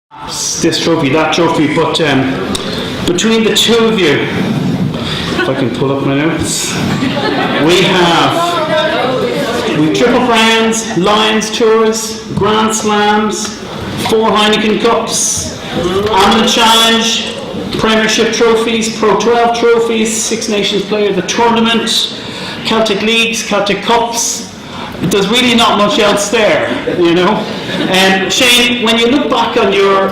This trophy, that trophy, but between the two of you, if I can pull up my notes, we triple crowns, Lions tours, Grand Slams, 4 Heineken Cups, Amlin Challenge, Premiership trophies, Pro 12 trophies, Six Nations Player of the Tournament, Celtic Leagues, Celtic Cups. There's really not much else there, you know. Shane, when you look back on your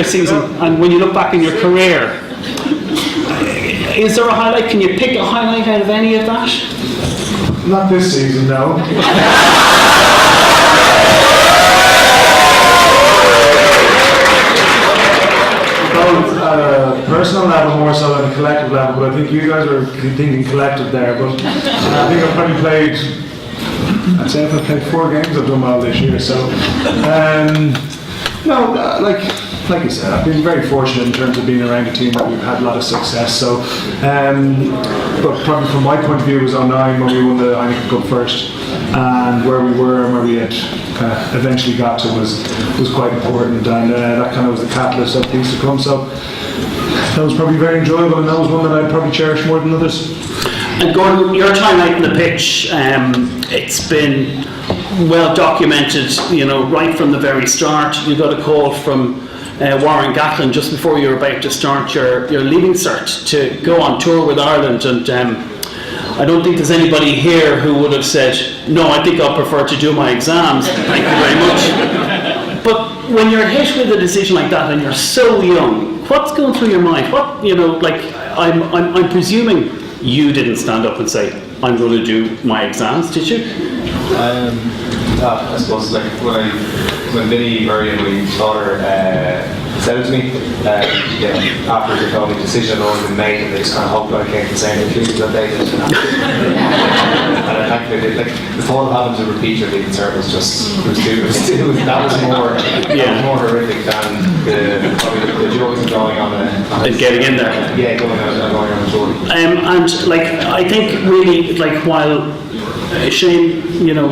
season and when you look back on your career, is there a highlight? Can you pick a highlight out of any of that? Not this season, no. Both at a personal level more so than a collective level, but I think you guys are thinking collective there. But I think I've probably played, I'd say I've played 4 games I've done well this year. So, like you said, I've been very fortunate in terms of being around a team that we've had a lot of success. So, but probably from my point of view, it was 2009 when we won the Heineken Cup first, and where we were and where we had kind of eventually got to was quite important, and that kind of was the catalyst of things to come. So that was probably very enjoyable, and that was one that I'd probably cherish more than others. And Gordon, your time out on the pitch, it's been well documented, you know, right from the very start. You got a call from Warren Gatland just before you were about to start your leaving cert to go on tour with Ireland, and I don't think there's anybody here who would have said, no, I think I'll prefer to do my exams, thank you very much. But when you're hit with a decision like that and you're so young, what's going through your mind? What, you know, like, I'm presuming you didn't stand up and say, I'm going to do my exams, did you? I suppose like when Vinny Murray and my father said it to me, after they told me the decision had already been made, and they just kind of hoped I came to the same conclusion that they did. And I think they did. Like the thought of having to repeat your leaving cert was just that was more horrific than probably the joys of going on and getting in there. Going on a tour. And like I think really like while Shane, you know,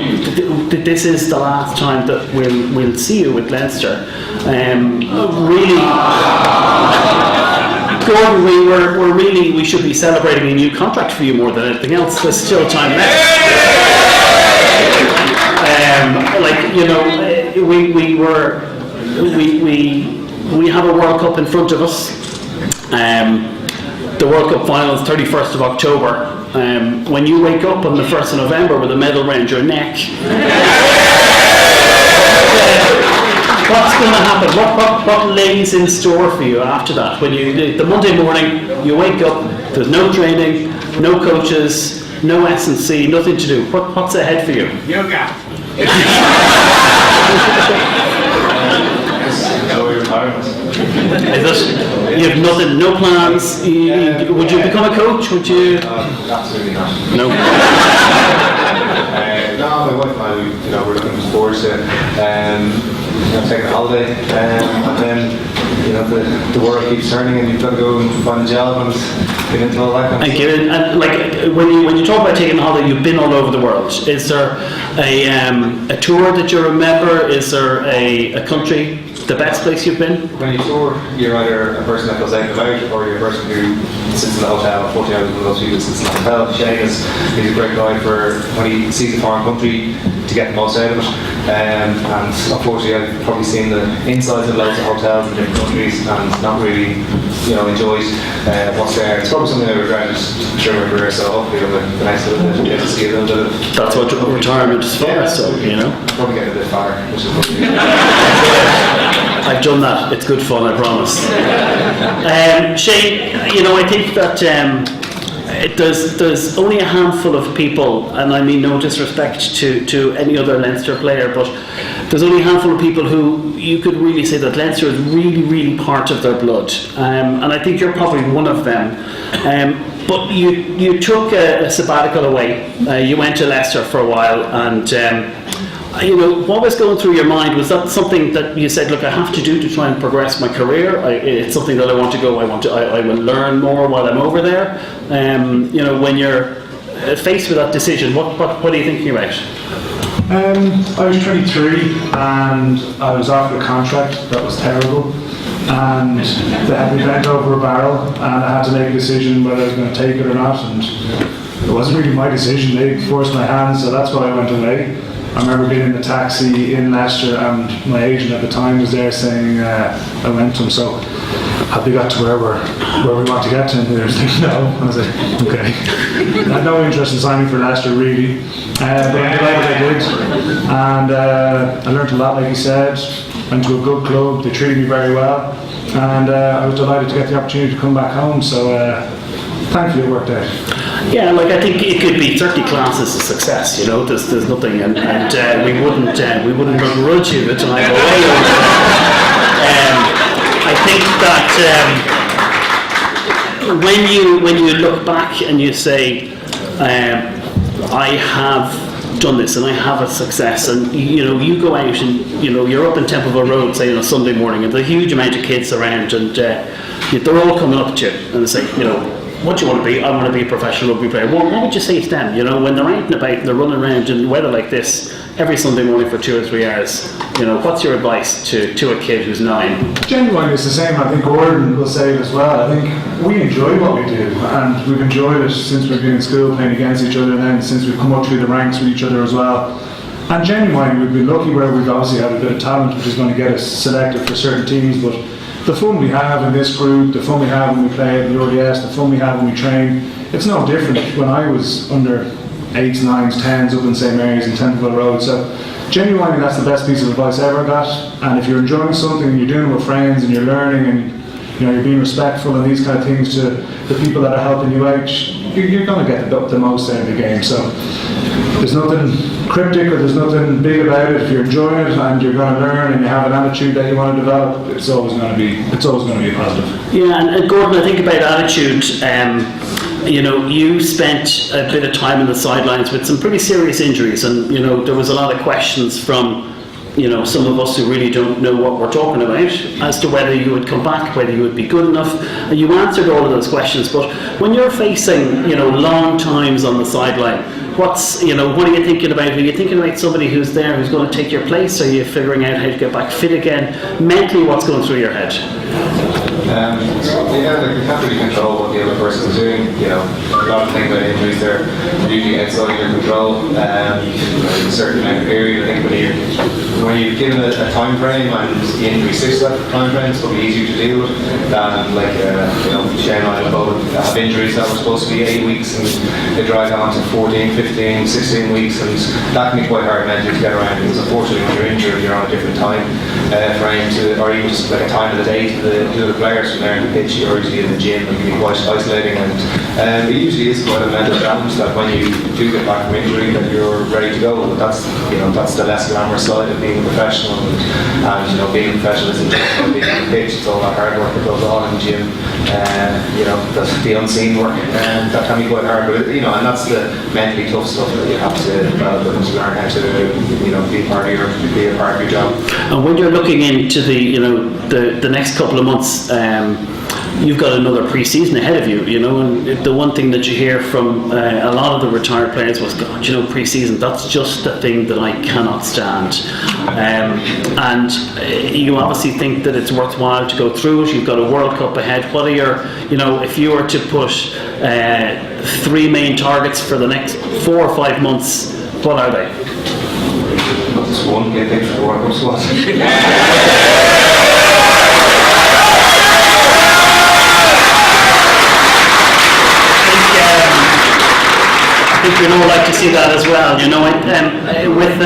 this is the last time that we'll see you with Leinster. Really, Gordon, we should be celebrating a new contract for you more than anything else. There's still time left. Like you know, we have a World Cup in front of us. The World Cup final is 31st of October. When you wake up on the 1st of November with a medal around your neck, what's going to happen? What lays in store for you after that? When the Monday morning, you wake up, there's no training, no coaches, no S&C, nothing to do. What's ahead for you? Yoga. Is it? You have nothing, no plans. Would you become a coach? Would you? Absolutely not. No. No, my wife and I, we're looking forward to taking a holiday, and then the world keeps turning, and you've got to go and find a job and get into all that kind of stuff. And like when you talk about taking a holiday, you've been all over the world. Is there a tour that you remember? Is there a country? The best place you've been? When you tour, you're either a person that goes out and about, or you're a person who sits in the hotel 40 hours with those people sits in the hotel. Shane is a great guy for when he sees a foreign country to get the most out of it. And unfortunately, I've probably seen the insides of loads of hotels in different countries and not really, enjoyed what's there. It's probably something I regret during my career. So hopefully, over the next little bit, we'll see a little bit of. That's what retirement is for. So probably getting a bit far, which is probably. I've done that. It's good fun, I promise. Shane, I think that there's only a handful of people, and I mean no disrespect to any other Leinster player, but there's only a handful of people who you could really say that Leinster is really, really part of their blood, and I think you're probably one of them. But you took a sabbatical away. You went to Leicester for a while, and what was going through your mind? Was that something that you said, look, I have to do to try and progress my career? It's something that I want to go. I will learn more while I'm over there. When you're faced with that decision, what are you thinking about? I was 23 and I was offered a contract that was terrible, and they had me bent over a barrel and I had to make a decision whether I was going to take it or not, and it wasn't really my decision. They forced my hand, so that's why I went away. I remember being in the taxi in Leicester and my agent at the time was there saying I went to him, so have they got to where we want to get to? And they were like, no. And I was like, okay. I had no interest in signing for Leicester really, but I'm delighted I did. And I learned a lot, like you said. Went to a good club, they treated me very well, and I was delighted to get the opportunity to come back home, so thankfully it worked out. Yeah, like I think it could be certainly classed as a success. You know, there's nothing, and we wouldn't begrudge you the time away. I think that when you look back and you say, I have done this and I have a success, and you go out and you're up in Templeville Road, say on a Sunday morning, and there's a huge amount of kids around, and they're all coming up to you and they say, what do you want to be? I want to be a professional rugby player. Well, what would you say to them? When they're out and about and they're running around in weather like this every Sunday morning for 2 or 3 hours, what's your advice to a kid who's 9? Genuinely, it's the same. I think Gordon will say it as well. I think we enjoy what we do, and we've enjoyed it since we've been in school playing against each other, and then since we've come up through the ranks with each other as well. And genuinely, we've been lucky where we've obviously had a bit of talent, which is going to get us selected for certain teams, but the fun we have in this group, the fun we have when we play at the ODS, the fun we have when we train, it's no different when I was under 8s, 9s, 10s up in St Mary's and Templeville Road. So genuinely that's the best piece of advice I ever got. And if you're enjoying something and you're doing it with friends and you're learning and you're being respectful and these kind of things to the people that are helping you out, you're going to get the most out of the game. So there's nothing cryptic or there's nothing big about it. If you're enjoying it and you're going to learn and you have an attitude that you want to develop, it's always going to be a positive. Yeah, and Gordon, I think about attitude. You spent a bit of time in the sidelines with some pretty serious injuries, and there was a lot of questions from some of us who really don't know what we're talking about as to whether you would come back, whether you would be good enough. And you answered all of those questions, but when you're facing long times on the sideline, what are you thinking about? Are you thinking about somebody who's there who's going to take your place? Are you figuring out how to get back fit again? Mentally, what's going through your head? You can't really control what the other person's doing. A lot of things about injuries they're usually outside your control. In a certain amount of period, I think when you're given a time frame and the injury sticks to that time frame, it's probably easier to deal with than Shane and I both have injuries that were supposed to be 8 weeks and they drag on to 14, 15, 16 weeks, and that can be quite hard mentally to get around, because unfortunately when you're injured you're on a different time frame or even just like a time of the day to the other players from there in the pitch. You're usually in the gym and it can be quite isolating, and it usually is quite a mental challenge that when you do get back from injury that you're ready to go. But that's the less glamorous side of being a professional, and being a professional isn't just about being on the pitch, it's all that hard work that goes on in the gym, the unseen work, and that can be quite hard, but and that's the mentally tough stuff that you have to develop and learn how to be a part of your job. And when you're looking into the next couple of months, you've got another pre-season ahead of you, and the one thing that you hear from a lot of the retired players was, God, pre-season, that's just the thing that I cannot stand. And you obviously think that it's worthwhile to go through it. You've got a World Cup ahead. What are your, if you were to put 3 main targets for the next 4 or 5 months, what are they? Just one, get picked for the World Cup squad. I think we'd all like to see that as well. With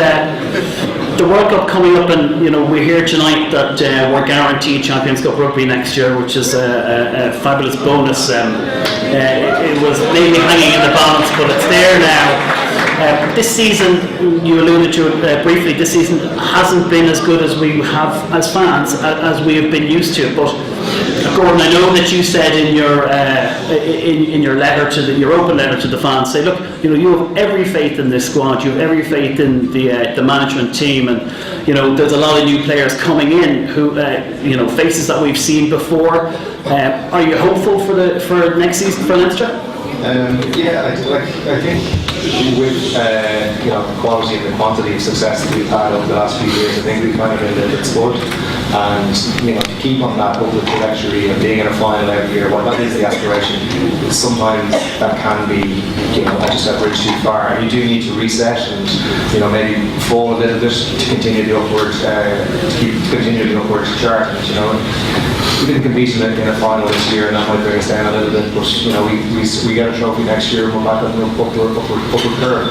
the World Cup coming up, and we're here tonight that we're guaranteed Champions Cup rugby next year, which is a fabulous bonus. It was maybe hanging in the balance, but it's there now. This season, you alluded to it briefly, this season hasn't been as good as we have as fans, as we have been used to. But Gordon, I know that you said in your letter to your open letter to the fans, say, look, you have every faith in this squad, you have every faith in the management team, and there's a lot of new players coming in who faces that we've seen before. Are you hopeful for next season for Leinster? I think with the quality and the quantity of success that we've had over the last few years, I think we've kind of been a little bit spoiled. And to keep on that upward trajectory of being in a final every year, well, that is the aspiration. Sometimes that can be, as you said, bridge too far, and you do need to reset and maybe fall a little bit to continue the upward, continue the upward chart. We didn't compete in a final this year, and that might bring us down a little bit. But we get a trophy next year, and we're back on the upward curve.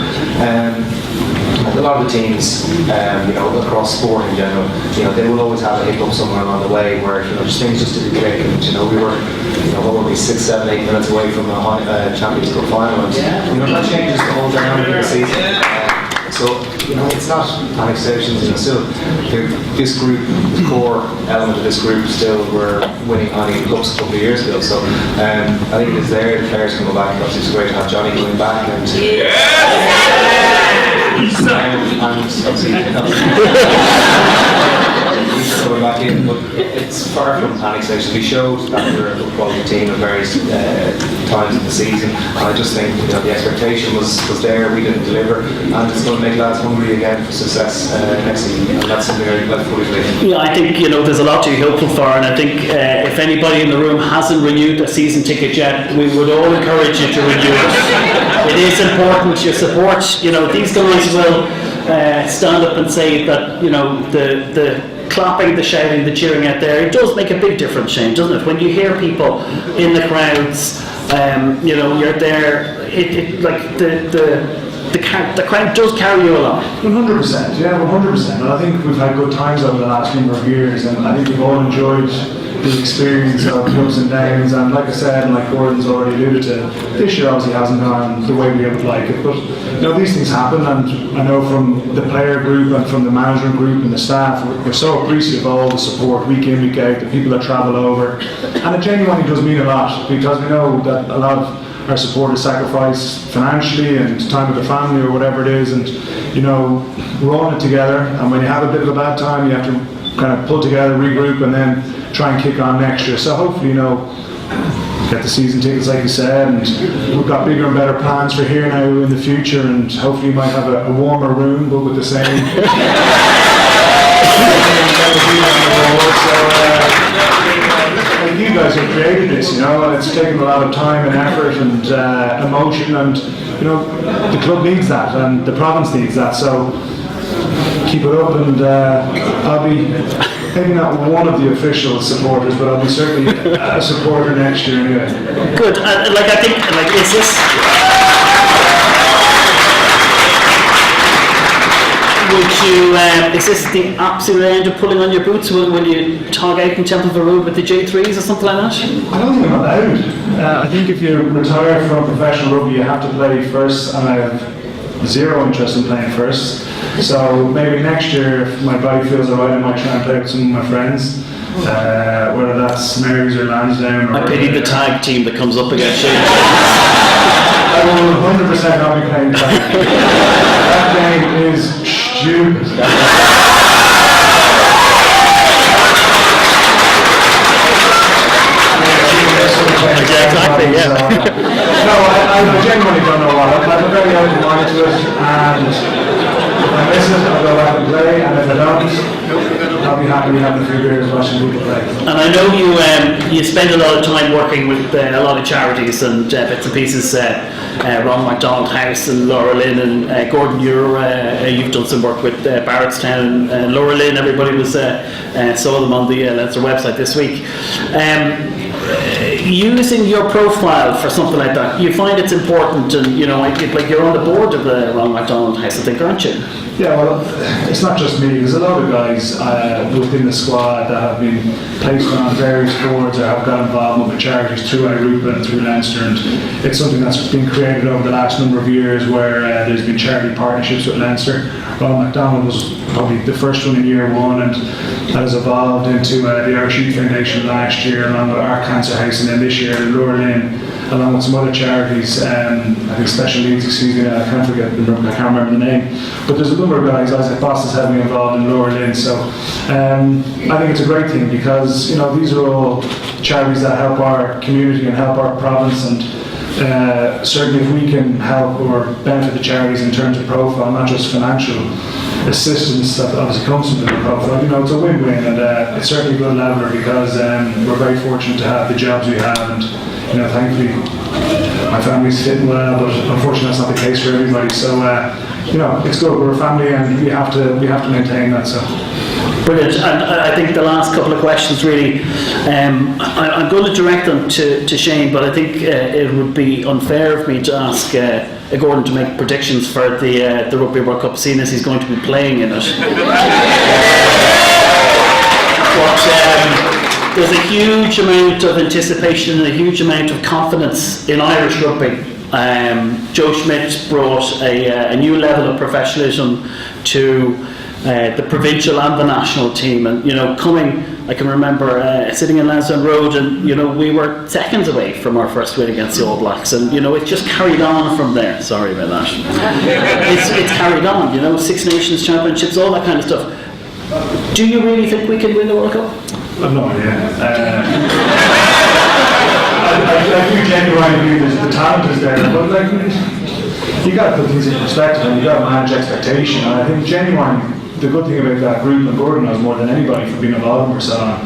A lot of the teams, across sport in general, they will always have a hiccup somewhere along the way where just things just didn't click. And we were, what were we, 6, 7, 8 minutes away from a Champions Cup final, and that changes the whole dynamic of the season. So, it's not panic stations, still, this group, the core element of this group still were winning Honey Cups a couple of years ago. So, I think it is there, the players coming back. Obviously, it's great to have Johnny coming back. And obviously, he's coming back in, but it's far from panic stations. We showed that we're a quality team at various times of the season, and I just think the expectation was there. We didn't deliver, and it's going to make lads hungry again for success next season, and that's something I'd fully believe in. Yeah, I think there's a lot to be hopeful for, and I think if anybody in the room hasn't renewed a season ticket yet, we would all encourage you to renew it. It is important. Your support, these guys will stand up and say that the clapping, the shouting, the cheering out there, it does make a big difference, Shane, doesn't it? When you hear people in the crowds, you're there, like the crowd does carry you along. 100%, yeah, 100%. And I think we've had good times over the last number of years, and I think we've all enjoyed the experience of ups and downs. And like I said, and like Gordon's already alluded to, this year obviously hasn't gone the way we would like it. But these things happen, and I know from the player group and from the management group and the staff, we're so appreciative of all the support week in, week out, the people that travel over, and it genuinely does mean a lot, because we know that a lot of our supporters sacrifice financially and time with the family or whatever it is, and we're all in it together. And when you have a bit of a bad time, you have to kind of pull together, regroup, and then try and kick on next year. So hopefully, get the season tickets like you said, and we've got bigger and better plans for here now in the future, and hopefully you might have a warmer room, but with the same you guys have created this, and it's taken a lot of time and effort and emotion, and the club needs that, and the province needs that. So keep it up, and I'll be maybe not one of the official supporters, but I'll be certainly a supporter next year anyway. Good. I think, is this? Is this the absolute end of pulling on your boots? Will you tog out in Temple Road with the J3s or something like that? I don't think I'm allowed. I think if you retire from professional rugby, you have to play first, and I have zero interest in playing first. So maybe next year, if my body feels alright, I might try and play with some of my friends, whether that's Marys or Lansdowne. I pity the tag team that comes up against you. I will 100% not be playing tag. That game is stupid. Exactly, yeah. No, I genuinely don't know what. I'm very open minded to it, and if I miss it, I'll go back and play, and if I don't, I'll be happy having a few beers watching people play. And I know you spend a lot of time working with a lot of charities and bits and pieces, Ron MacDonald House and Laura Lynn, and Gordon, you've done some work with Barrettstown and Laura Lynn. Everybody saw them on the Leinster website this week. Using your profile for something like that, you find it's important, and like you're on the board of the Ron MacDonald House, I think, aren't you? Yeah, well, it's not just me. There's a lot of guys within the squad that have been placed on various boards or have got involved with charities through Irupa and through Leinster, and it's something that's been created over the last number of years where there's been charity partnerships with Leinster. Ron MacDonald was probably the first one in year one, and that has evolved into the Irish Youth Foundation last year, along with our Cancer House, and then this year Laura Lynn, along with some other charities, I think Special Needs, I can't remember the name, but there's a number of guys. Isaac Boss is heavily involved in Laura Lynn, so I think it's a great thing, because these are all charities that help our community and help our province, and certainly if we can help or benefit the charities in terms of profile, not just financial assistance that obviously comes from the profile, it's a win-win, and it's certainly a good leveler because we're very fortunate to have the jobs we have, and thankfully my family's fitting well, but unfortunately that's not the case for everybody. So it's good. We're a family, and we have to maintain that. So. Brilliant. And I think the last couple of questions really, I'm going to direct them to Shane, but I think it would be unfair of me to ask Gordon to make predictions for the Rugby World Cup, seeing as he's going to be playing in it. But there's a huge amount of anticipation and a huge amount of confidence in Irish rugby. Joe Schmidt brought a new level of professionalism to the provincial and the national team, and I can remember sitting in Lansdowne Road, and we were seconds away from our first win against the All Blacks, and it just carried on from there. Sorry about that. It's carried on, Six Nations Championships, all that kind of stuff. Do you really think we can win the World Cup? I've no idea. I do genuinely believe the talent is there, but you got to put things in perspective, and you got to manage expectation. And I think genuinely, the good thing about that group, and Gordon knows more than anybody from being involved or so on,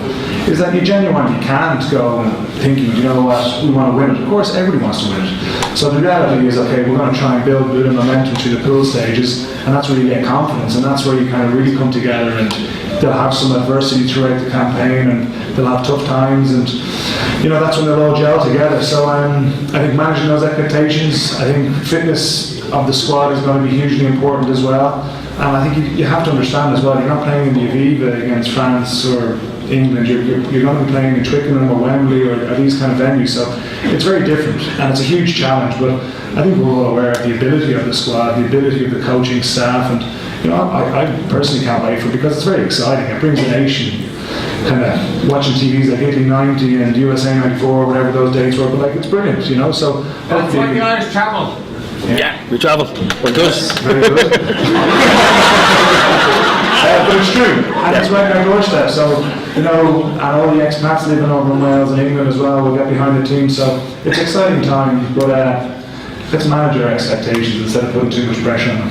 is that you genuinely can't go thinking, we want to win it. Of course, everybody wants to win it. So the reality is, okay, we're going to try and build a bit of momentum through the pool stages, and that's where you get confidence, and that's where you kind of really come together, and they'll have some adversity throughout the campaign, and they'll have tough times, and that's when they'll all gel together. So I think managing those expectations, I think fitness of the squad is going to be hugely important as well. And I think you have to understand as well, you're not playing in the Aviva against France or England, you're going to be playing in Twickenham or Wembley or these kind of venues, so it's very different, and it's a huge challenge, but I think we're all aware of the ability of the squad, the ability of the coaching staff, and I personally can't wait for it because it's very exciting. It brings the nation kind of watching TVs like Italy 90 and USA 94, whatever those dates were, but it's brilliant, so that's like the Irish travel. Yeah, we travel. We're good. Very good. But it's true, and it's right on our doorstep. So, and all the expats living over in Wales and England as well will get behind the team. So it's an exciting time, but let's manage our expectations instead of putting too much pressure on them.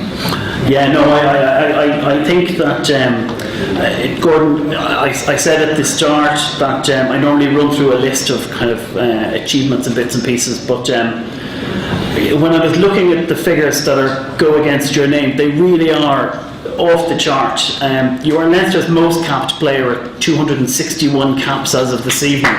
Yeah, no, I think that Gordon, I said at the start that I normally run through a list of kind of achievements and bits and pieces, but when I was looking at the figures that go against your name, they really are off the chart. You are Leinster's most capped player at 261 caps as of this evening.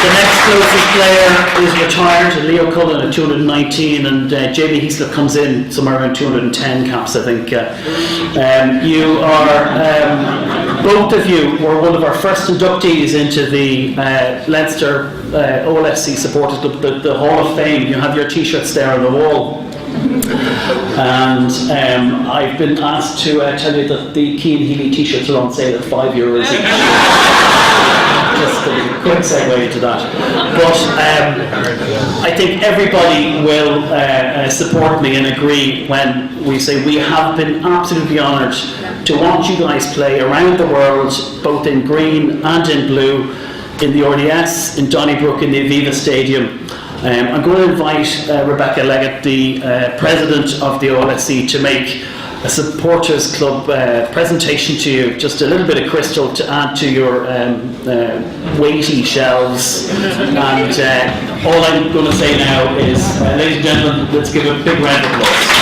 The next closest player is retired, Leo Cullen at 219, and Jamie Heaslip comes in somewhere around 210 caps, I think. You are, both of you were one of our first inductees into the Leinster OLFC Supporters Club, the Hall of Fame. You have your t-shirts there on the wall. And I've been asked to tell you that the Keane Healy t-shirts are on sale at €5 each. Just a quick segue into that. But I think everybody will support me and agree when we say we have been absolutely honoured to watch you guys play around the world, both in green and in blue, in the RDS, in Donnybrook, in the Aviva Stadium. I'm going to invite Rebecca Leggett, the president of the OLSC, to make a supporters club presentation to you, just a little bit of crystal to add to your weighty shelves. And all I'm going to say now is, ladies and gentlemen, let's give a big round of applause.